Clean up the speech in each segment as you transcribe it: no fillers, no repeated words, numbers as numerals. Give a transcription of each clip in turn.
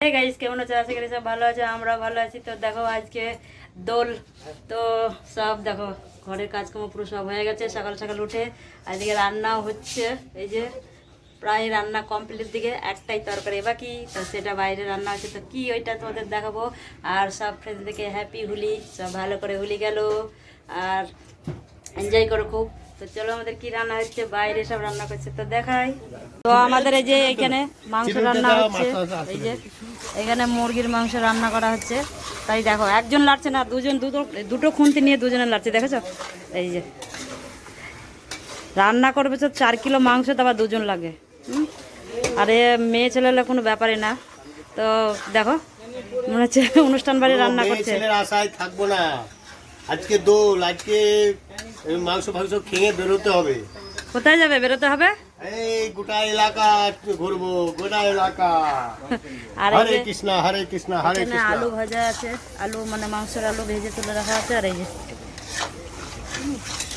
Hey guys কেমন আছো? আশা করি সব ভালো আছে, আমরা ভালো আছি। তো দেখো আজকে দোল, তো সব দেখো ঘরের কাজকর্ম পুরো সব হয়ে গেছে। সকাল সকাল উঠে আজকে রান্নাও হচ্ছে, এই যে প্রায় রান্না কমপ্লিট দিকে, একটাই তরকারি বাকি, তো সেটা বাইরে রান্না হচ্ছে। তো কি ওইটা তোমাদের দেখাবো। আর সব ফ্রেন্ডদেরকে হ্যাপি হোলি, সব ভালো করে হোলি গেল আর এনজয় করো খুব। তো চলো আমাদের কি রান্না হচ্ছে, বাইরে সব রান্না করছে তো দেখাই। তো আমাদের এই যে এখানে মাংস রান্না হচ্ছে, এই যে এখানে মুরগির মাংস রান্না করা হচ্ছে। তাই দেখো একজন লাড়ছে না, দুটো খুন্তি নিয়ে দুজনে লাড়ছে, দেখেছো? এই যে রান্না করবে তো 4 কিলো মাংস, তো আবার দুজন লাগে। আর এ মেয়ে ছেলে হলে কোনো ব্যাপারই না। তো দেখো মনে হচ্ছে অনুষ্ঠান বাড়ি রান্না করছে। আশায় থাকবো না, আজকে দোল, আজকে মাংস ফাংস খেয়ে বেরোতে হবে। কোথায় যাবে? বেরোতে হবে, এই গোটা এলাকা ঘুরবো, গোটা এলাকা। আর হরে কৃষ্ণ হরে কৃষ্ণ হরে এখানে কৃষ্ণ। আলু ভাজা আছে, আলু মানে মাংসের আলু ভেজে তুলে রাখা আছে। আর এই যে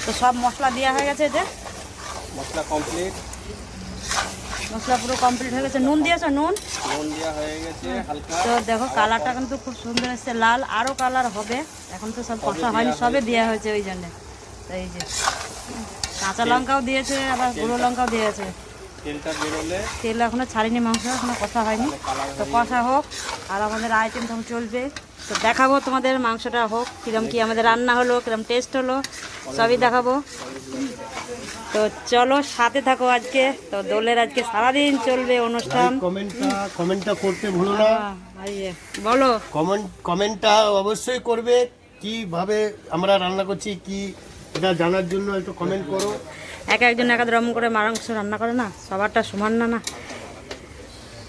তো সব মশলা দেওয়া হয়ে গেছে, যে মশলা কমপ্লিট, মশলা পুরো কমপ্লিট হয়ে গেছে। নুন দিয়েছো? নুন দেওয়া হয়ে গেছে হালকা। তো দেখো কালারটা কিন্তু খুব সুন্দর এসছে, লাল, আরও কালার হবে। এখন তো সব কষা হয়নি, সবে দেওয়া হয়েছে ওই জন্যে। তো এই যে কাঁচা লঙ্কাও দিয়েছে, আবার গুঁড়ো লঙ্কাও দিয়েছে। তেলটা বেরোলে, তেল এখনো ছাড়িনি, মাংস এখনো কষা হয়নি। তো কষা হোক আর আমাদের আইটেম তখন চলবে। তো দেখাবো তোমাদের মাংসটা হোক, কিরম কি আমাদের রান্না হলো, কিরম টেস্ট হলো, সবই দেখাবো। তো চলো সাথে থাকো। আজকে তো দোলের আজকে সারাদিন চলবে অনুষ্ঠান। কমেন্টটা করতে ভুলো না। এই যে বলো, কমেন্টটা অবশ্যই করবে, কিভাবে আমরা রান্না করছি কি এটা জানার জন্য একটু কমেন্ট করো। একজন এক রকম করে মাংস রান্না করে না, সবারটা সমান না। না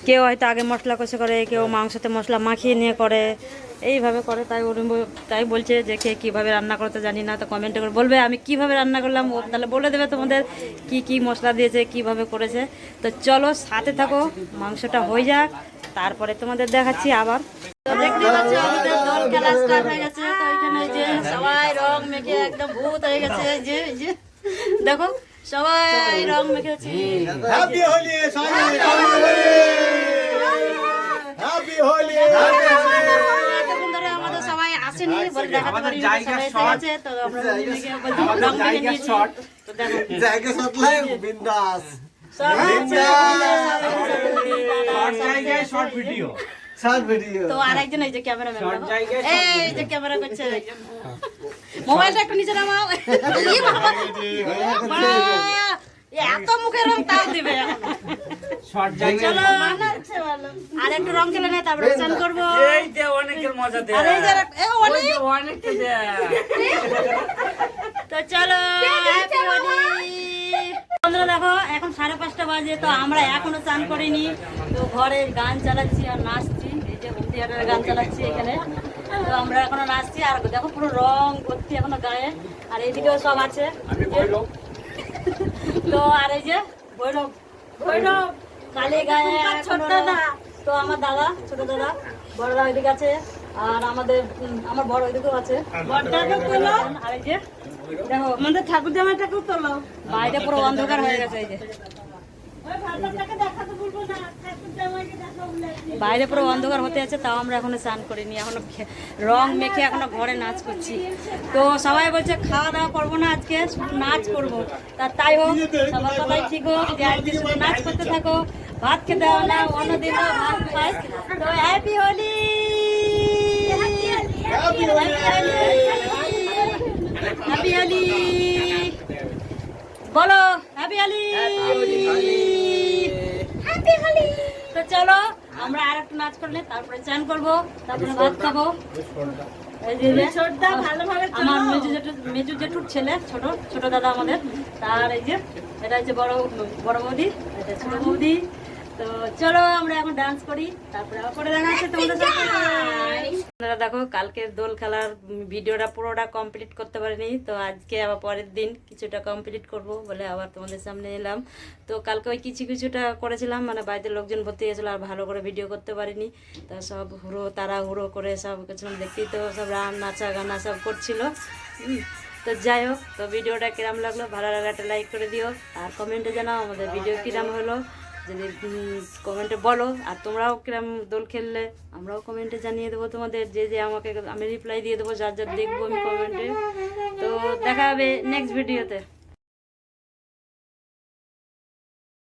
কেউ হয়তো আগে মশলা কষে করে, কেউ মাংসতে মশলা মাখিয়ে নিয়ে করে, এইভাবে করে। তাই বলছে যে কে কীভাবে রান্না করতে জানি না, তো কমেন্টে করে বলবে আমি কিভাবে রান্না করলাম, ও তাহলে বলে দেবে তোমাদের কি মশলা দিয়েছে, কিভাবে করেছে। তো চলো সাথে থাকো, মাংসটা হয়ে যাক, তারপরে তোমাদের দেখাচ্ছি আবার। তো দেখতে পাচ্ছ আমাদের দোল খেলা স্টার্ট হয়ে গেছে। তো এখানে যে সবাই রং মেখে একদম ভূত হয়ে গেছে, এই যে দেখো সবাই রং মেখেছি। Happy Holi, happy Holi. এতক্ষণ ধরে আমাদের সবাই আসেনি, বলে দেখাতে পারিনি, সবাই এসে গেছে। তো আমরা রং মেখে নিয়েছি। তো দেখো জায়গা সতলাই বিন্দাস। Short video. তো আরেকজন এই যে ক্যামেরাম্যান, এই যে ক্যামেরা করছে, মোবাইলটা একটু নিচে নামাও। এত মুখে রং তাও দিবে। চলো আর একটু রং খেলে নেই, তারপরে স্নান করবো। তো চলো বন্ধুরা, দেখো এখন 5:30 বাজে, তো আমরা এখনো স্নান করিনি। তো ঘরে গান চালাচ্ছি আর নাচছি, এই যে থিয়েটারে গান চালাচ্ছি এখানে। তো আমরা এখনো নাচছি, আর দেখো পুরো রং ভর্তি এখনো গায়ে। আর এইদিকেও সব আছে। তো আর এই যে ভৈরব কালী গায়ে তো আমার দাদা, ছোট দাদা, বড়রা ওইদিকে আছে, আর আমার বড় ওইদিকেও আছে। আর এই যে দেখো আমাদের ঠাকুর জামাইটাকেও তোলো, বাইরে পুরো অন্ধকার হয়ে গেছে। এই যে বাইরে পুরো অন্ধকার হতে আছে, তাও আমরা এখনো স্নান করিনি, এখনো রং মেখে এখনো ঘরে নাচ করছি। তো সবাই বলছে খাওয়া দাওয়া করবো না, আজকে নাচ করবো। তাই হোক, সবার কথাই ঠিক হোক, যে আজকে শুধু নাচ করতে থাকো, ভাত খেতে হবে না, অন্যদিনও ভাত খাই। তো হ্যাপি হোলি, হ্যাপি হোলি বলো, হ্যাপি হোলি, হ্যাপি হোলি। তো চলো আমরা আর একটু নাচ করলে তারপরে চান করবো, তারপরে ভাত খাবো। আমার মেজু জেঠুর ছেলে, ছোট দাদা আমাদের। তার এই যে এটা হচ্ছে বড় বৌদি, এটা ছোট বৌদি। তো চলো আমরা এখন ডান্স করি, তারপরে পরে দেখা যাচ্ছে তোমাদের সাথে। আপনারা দেখো কালকের দোল খেলার ভিডিওটা পুরোটা কমপ্লিট করতে পারিনি, তো আজকে আবার পরের দিন কিছুটা কমপ্লিট করব বলে আবার তোমাদের সামনে এলাম। তো কালকে ওই কিছুটা করেছিলাম, মানে বাড়িতে লোকজন ভর্তি হয়েছিল, আর ভালো করে ভিডিও করতে পারিনি। তা সব হুড়ো করে সব করছিলাম, দেখতেই তো সব নাচা গানা সব করছিল। তো যাই হোক, তো ভিডিওটা কিরম লাগলো, ভালো লাগলে একটা লাইক করে দিও, আর কমেন্টে জানাও আমাদের ভিডিও কিরম হলো। যদি কমেন্টে বলো, আর তোমরাও কিরম দোল খেললে আমরাও কমেন্টে জানিয়ে দেবো তোমাদের, যে যে আমাকে, আমি রিপ্লাই দিয়ে দেবো যার যার দেখবো আমি কমেন্টে। তো দেখা হবে নেক্সট ভিডিওতে।